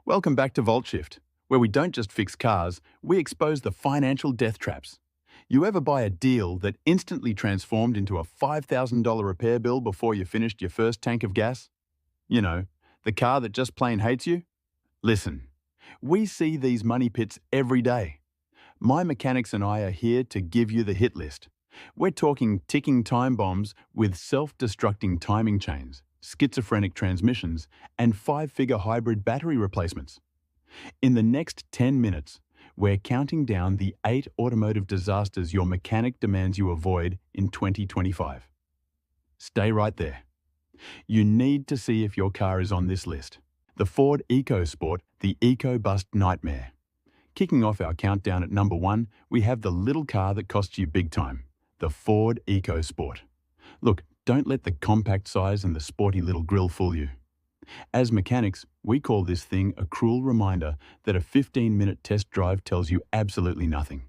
Welcome back to VaultShift, where we don't just fix cars, we expose the financial death traps. You ever buy a deal that instantly transformed into a $5,000 repair bill before you finished your first tank of gas? You know, the car that just plain hates you? Listen, we see these money pits every day. My mechanics and I are here to give you the hit list. We're talking ticking time bombs with self-destructing timing chains, schizophrenic transmissions, and five-figure hybrid battery replacements. In the next 10 minutes, we're counting down the 8 automotive disasters your mechanic demands you avoid in 2025. Stay right there. You need to see if your car is on this list. The Ford EcoSport, the EcoBust nightmare. Kicking off our countdown at number 1, we have the little car that costs you big time, the Ford EcoSport. Look, don't let the compact size and the sporty little grille fool you. As mechanics, we call this thing a cruel reminder that a 15-minute test drive tells you absolutely nothing.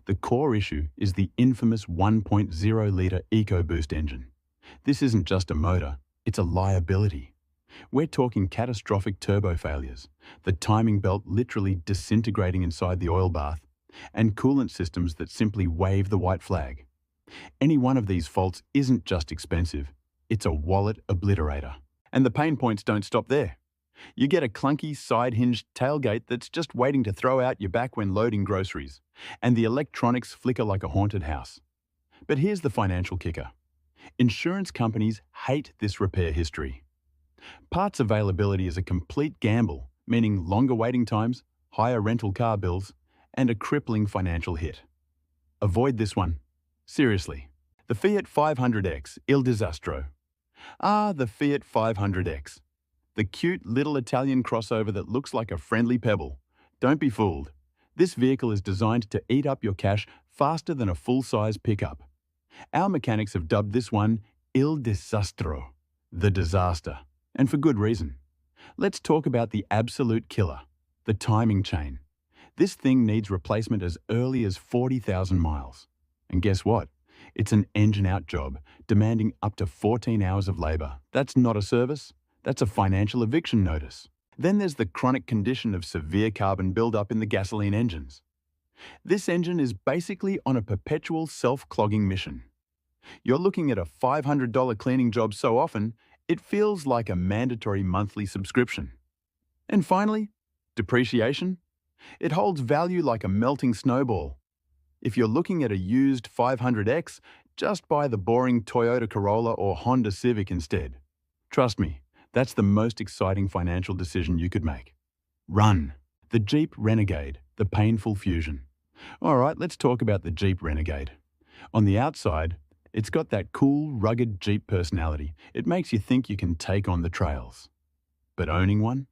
The core issue is the infamous 1.0-litre EcoBoost engine. This isn't just a motor, it's a liability. We're talking catastrophic turbo failures, the timing belt literally disintegrating inside the oil bath, and coolant systems that simply wave the white flag. Any one of these faults isn't just expensive, it's a wallet obliterator. And the pain points don't stop there. You get a clunky side-hinged tailgate that's just waiting to throw out your back when loading groceries, and the electronics flicker like a haunted house. But here's the financial kicker. Insurance companies hate this repair history. Parts availability is a complete gamble, meaning longer waiting times, higher rental car bills, and a crippling financial hit. Avoid this one. Seriously. The Fiat 500X, Il Disastro. The Fiat 500X. The cute little Italian crossover that looks like a friendly pebble. Don't be fooled. This vehicle is designed to eat up your cash faster than a full-size pickup. Our mechanics have dubbed this one Il Disastro, the disaster, and for good reason. Let's talk about the absolute killer, the timing chain. This thing needs replacement as early as 40,000 miles. And guess what? It's an engine-out job, demanding up to 14 hours of labor. That's not a service, that's a financial eviction notice. Then there's the chronic condition of severe carbon buildup in the gasoline engines. This engine is basically on a perpetual self-clogging mission. You're looking at a $500 cleaning job so often, it feels like a mandatory monthly subscription. And finally, depreciation. It holds value like a melting snowball. If you're looking at a used 500X, just buy the boring Toyota Corolla or Honda Civic instead. Trust me, that's the most exciting financial decision you could make. Run. The Jeep Renegade, the painful fusion. All right, let's talk about the Jeep Renegade. On the outside, it's got that cool, rugged Jeep personality. It makes you think you can take on the trails. But owning one?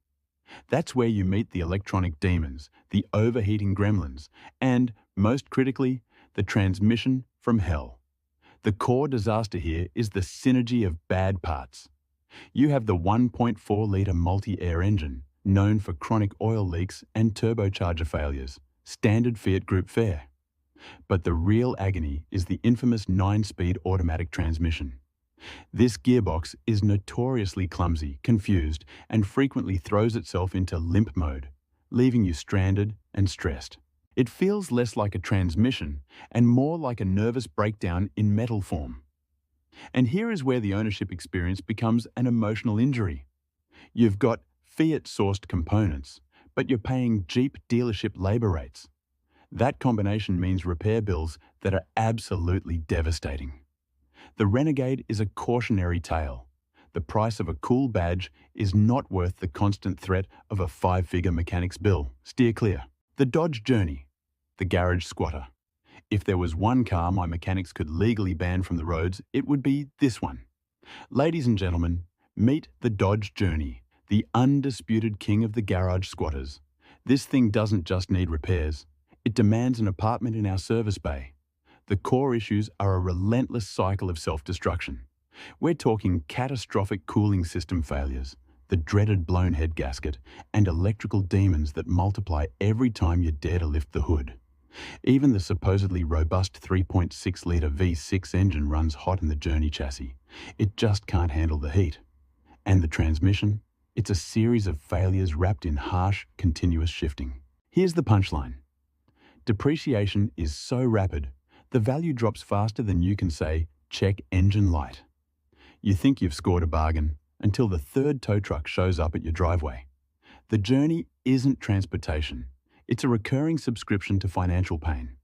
That's where you meet the electronic demons, the overheating gremlins, and, most critically, the transmission from hell. The core disaster here is the synergy of bad parts. You have the 1.4-litre multi-air engine, known for chronic oil leaks and turbocharger failures, standard Fiat Group fare. But the real agony is the infamous 9-speed automatic transmission. This gearbox is notoriously clumsy, confused, and frequently throws itself into limp mode, leaving you stranded and stressed. It feels less like a transmission and more like a nervous breakdown in metal form. And here is where the ownership experience becomes an emotional injury. You've got Fiat-sourced components, but you're paying Jeep dealership labor rates. That combination means repair bills that are absolutely devastating. The Renegade is a cautionary tale. The price of a cool badge is not worth the constant threat of a 5-figure mechanic's bill. Steer clear. The Dodge Journey, the garage squatter. If there was one car my mechanics could legally ban from the roads, it would be this one. Ladies and gentlemen, meet the Dodge Journey, the undisputed king of the garage squatters. This thing doesn't just need repairs. It demands an apartment in our service bay. The core issues are a relentless cycle of self-destruction. We're talking catastrophic cooling system failures, the dreaded blown head gasket, and electrical demons that multiply every time you dare to lift the hood. Even the supposedly robust 3.6-litre V6 engine runs hot in the Journey chassis. It just can't handle the heat. And the transmission? It's a series of failures wrapped in harsh, continuous shifting. Here's the punchline. Depreciation is so rapid, the value drops faster than you can say, check engine light. You think you've scored a bargain until the third tow truck shows up at your driveway. The journey isn't transportation. It's a recurring subscription to financial pain.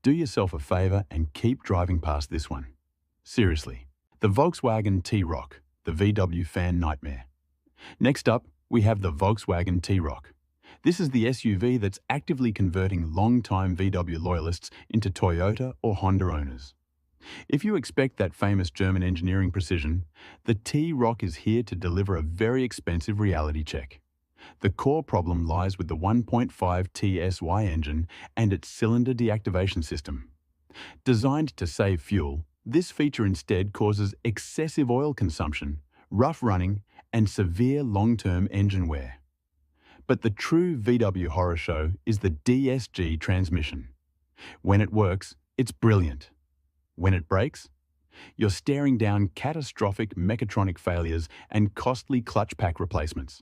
Do yourself a favor and keep driving past this one. Seriously, the Volkswagen T-Roc, the VW fan nightmare. Next up, we have the Volkswagen T-Roc. This is the SUV that's actively converting long-time VW loyalists into Toyota or Honda owners. If you expect that famous German engineering precision, the T-Roc is here to deliver a very expensive reality check. The core problem lies with the 1.5 TSY engine and its cylinder deactivation system. Designed to save fuel, this feature instead causes excessive oil consumption, rough running, and severe long-term engine wear. But the true VW horror show is the DSG transmission. When it works, it's brilliant. When it breaks, you're staring down catastrophic mechatronic failures and costly clutch pack replacements.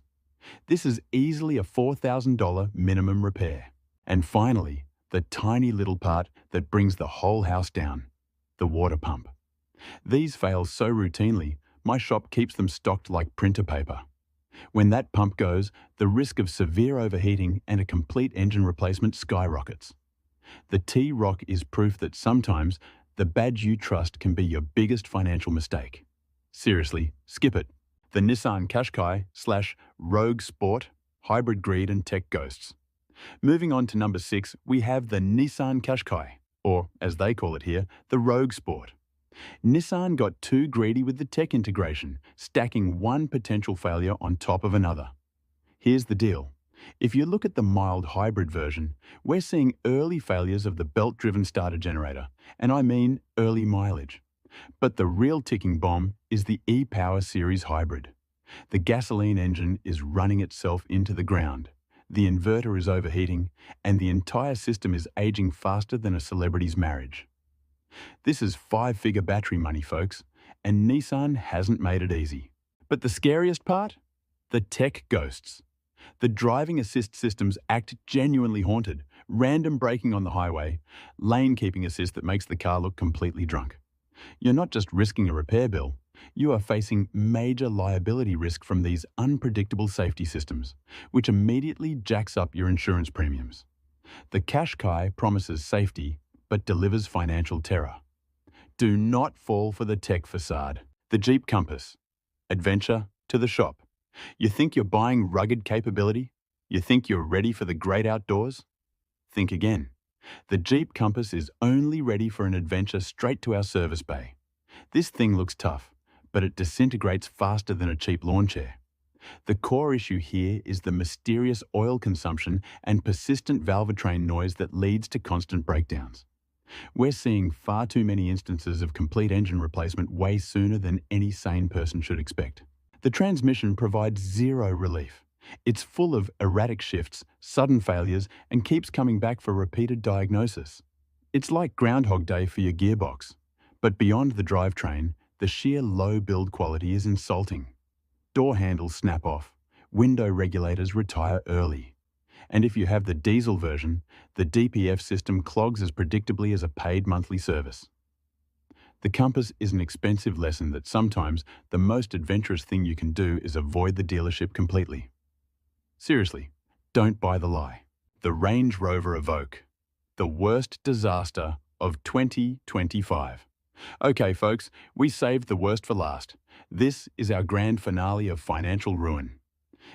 This is easily a $4,000 minimum repair. And finally, the tiny little part that brings the whole house down, the water pump. These fail so routinely, my shop keeps them stocked like printer paper. When that pump goes, the risk of severe overheating and a complete engine replacement skyrockets. The T-Roc is proof that sometimes the badge you trust can be your biggest financial mistake. Seriously, skip it. The Nissan Qashqai/Rogue Sport, hybrid greed and tech ghosts. Moving on to number 6, we have the Nissan Qashqai, or as they call it here, the Rogue Sport. Nissan got too greedy with the tech integration, stacking one potential failure on top of another. Here's the deal. If you look at the mild hybrid version, we're seeing early failures of the belt-driven starter generator, and I mean early mileage. But the real ticking bomb is the e-Power Series hybrid. The gasoline engine is running itself into the ground, the inverter is overheating, and the entire system is aging faster than a celebrity's marriage. This is 5-figure battery money, folks, and Nissan hasn't made it easy. But the scariest part? The tech ghosts. The driving assist systems act genuinely haunted, random braking on the highway, lane keeping assist that makes the car look completely drunk. You're not just risking a repair bill, you are facing major liability risk from these unpredictable safety systems, which immediately jacks up your insurance premiums. The Qashqai promises safety, but delivers financial terror. Do not fall for the tech facade. The Jeep Compass. Adventure to the shop. You think you're buying rugged capability? You think you're ready for the great outdoors? Think again. The Jeep Compass is only ready for an adventure straight to our service bay. This thing looks tough, but it disintegrates faster than a cheap lawn chair. The core issue here is the mysterious oil consumption and persistent valvetrain noise that leads to constant breakdowns. We're seeing far too many instances of complete engine replacement way sooner than any sane person should expect. The transmission provides zero relief. It's full of erratic shifts, sudden failures, and keeps coming back for repeated diagnosis. It's like Groundhog Day for your gearbox. But beyond the drivetrain, the sheer low build quality is insulting. Door handles snap off, window regulators retire early. And if you have the diesel version, the DPF system clogs as predictably as a paid monthly service. The Compass is an expensive lesson that sometimes the most adventurous thing you can do is avoid the dealership completely. Seriously, don't buy the lie. The Range Rover Evoque. The worst disaster of 2025. Okay, folks, we saved the worst for last. This is our grand finale of financial ruin.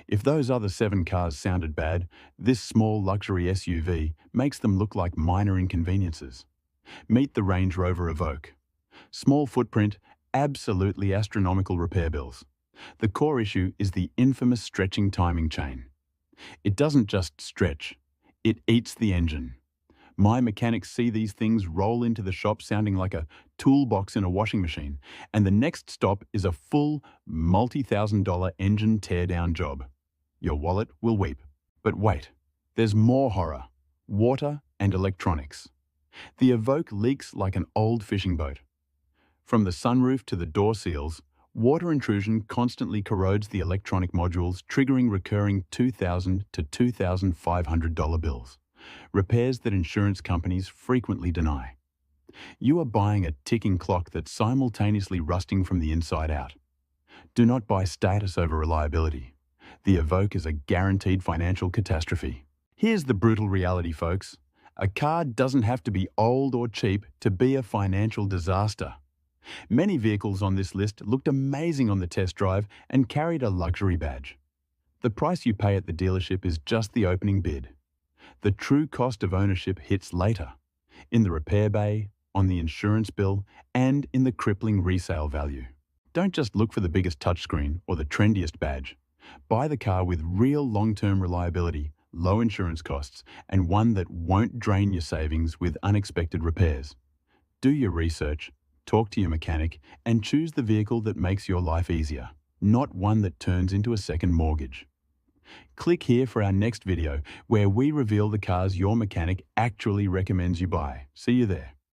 If those other 7 cars sounded bad, this small luxury SUV makes them look like minor inconveniences. Meet the Range Rover Evoque. Small footprint, absolutely astronomical repair bills. The core issue is the infamous stretching timing chain. It doesn't just stretch, it eats the engine. My mechanics see these things roll into the shop sounding like a toolbox in a washing machine, and the next stop is a full multi-$1,000 engine teardown job. Your wallet will weep. But wait, there's more horror. Water and electronics. The Evoque leaks like an old fishing boat. From the sunroof to the door seals, Water intrusion constantly corrodes the electronic modules, triggering recurring $2,000 to $2,500 bills, repairs that insurance companies frequently deny. You are buying a ticking clock that's simultaneously rusting from the inside out. Do not buy status over reliability. The Evoque is a guaranteed financial catastrophe. Here's the brutal reality, folks. A car doesn't have to be old or cheap to be a financial disaster. Many vehicles on this list looked amazing on the test drive and carried a luxury badge. The price you pay at the dealership is just the opening bid. The true cost of ownership hits later, in the repair bay, on the insurance bill, and in the crippling resale value. Don't just look for the biggest touchscreen or the trendiest badge. Buy the car with real long-term reliability, low insurance costs, and one that won't drain your savings with unexpected repairs. Do your research, talk to your mechanic, and choose the vehicle that makes your life easier, not one that turns into a second mortgage. Click here for our next video, where we reveal the cars your mechanic actually recommends you buy. See you there.